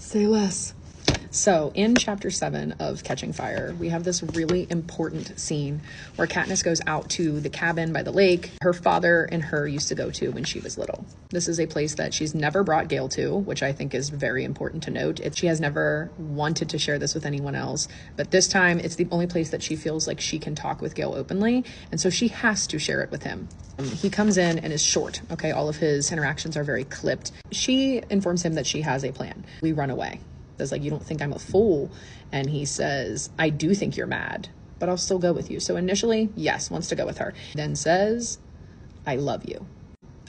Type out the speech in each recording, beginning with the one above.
Say less. So in chapter 7 of Catching Fire, we have this really important scene where Katniss goes out to the cabin by the lake her father and her used to go to when she was little. This is a place that she's never brought Gale to, which I think is very important to note. She has never wanted to share this with anyone else, but this time it's the only place that she feels like she can talk with Gale openly, and so she has to share it with him. He comes in and is short, okay? All of his interactions are very clipped. She informs him that she has a plan. We run away. Says, like, you don't think I'm a fool? And he says, I do think you're mad, but I'll still go with you. So initially, yes, wants to go with her. Then says, I love you.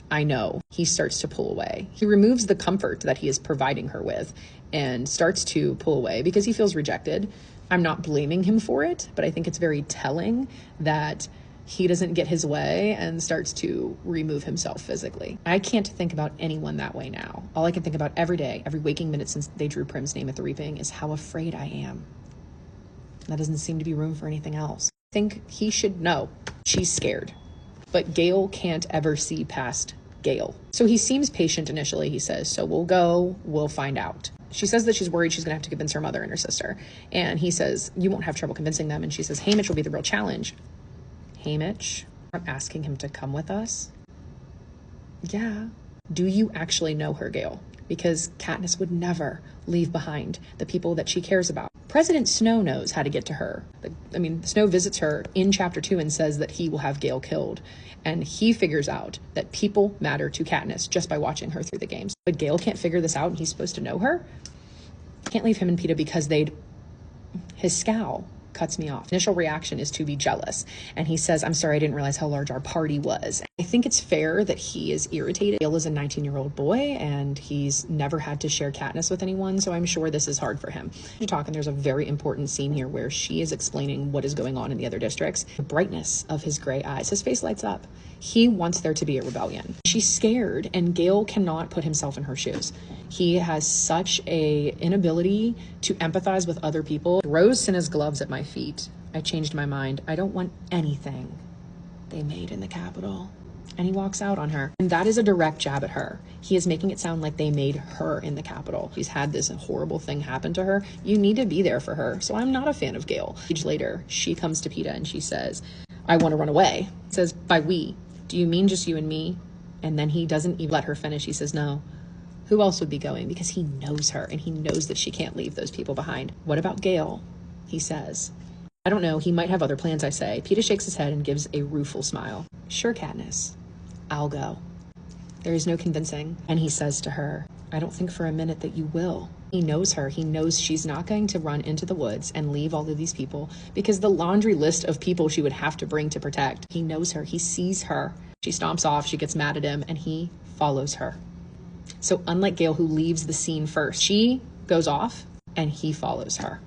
I know. He starts to pull away. He removes the comfort that he is providing her with and starts to pull away because he feels rejected. I'm not blaming him for it, but I think it's very telling that he doesn't get his way and starts to remove himself physically. I can't think about anyone that way now. All I can think about every day, every waking minute since they drew Prim's name at the reaping, is how afraid I am. That doesn't seem to be room for anything else. I think he should know she's scared, but Gale can't ever see past Gale. So he seems patient initially, he says, so we'll go, we'll find out. She says that she's worried she's gonna have to convince her mother and her sister. And he says, you won't have trouble convincing them. And she says, Haymitch will be the real challenge. Haymitch, I'm asking him to come with us? Yeah. Do you actually know her, Gale? Because Katniss would never leave behind the people that she cares about. President Snow knows how to get to her. Snow visits her in chapter 2 and says that he will have Gale killed. And he figures out that people matter to Katniss just by watching her through the games. But Gale can't figure this out and he's supposed to know her? Can't leave him and Peeta because his scowl cuts me off. Initial reaction is to be jealous. And he says, I'm sorry, I didn't realize how large our party was. I think it's fair that he is irritated. Gale is a 19-year-old boy and he's never had to share Katniss with anyone, so I'm sure this is hard for him. To talk, and there's a very important scene here where she is explaining what is going on in the other districts. The brightness of his gray eyes, his face lights up. He wants there to be a rebellion. She's scared and Gale cannot put himself in her shoes. He has such a inability to empathize with other people. Throws Cinna's gloves at my feet. I changed my mind. I don't want anything they made in the Capitol. And he walks out on her. And that is a direct jab at her. He is making it sound like they made her in the Capitol. She's had this horrible thing happen to her. You need to be there for her. So I'm not a fan of Gale. Age later, she comes to Peeta and she says, I want to run away. Says, by we, do you mean just you and me? And then he doesn't even let her finish. He says, no. Who else would be going? Because he knows her and he knows that she can't leave those people behind. What about Gale? He says. I don't know. He might have other plans, I say. Peeta shakes his head and gives a rueful smile. Sure, Katniss. I'll go. There is no convincing. And he says to her, I don't think for a minute that you will. He knows her. He knows she's not going to run into the woods and leave all of these people because the laundry list of people she would have to bring to protect. He knows her. He sees her. She stomps off. She gets mad at him and he follows her. So unlike Gale, who leaves the scene first, she goes off and he follows her.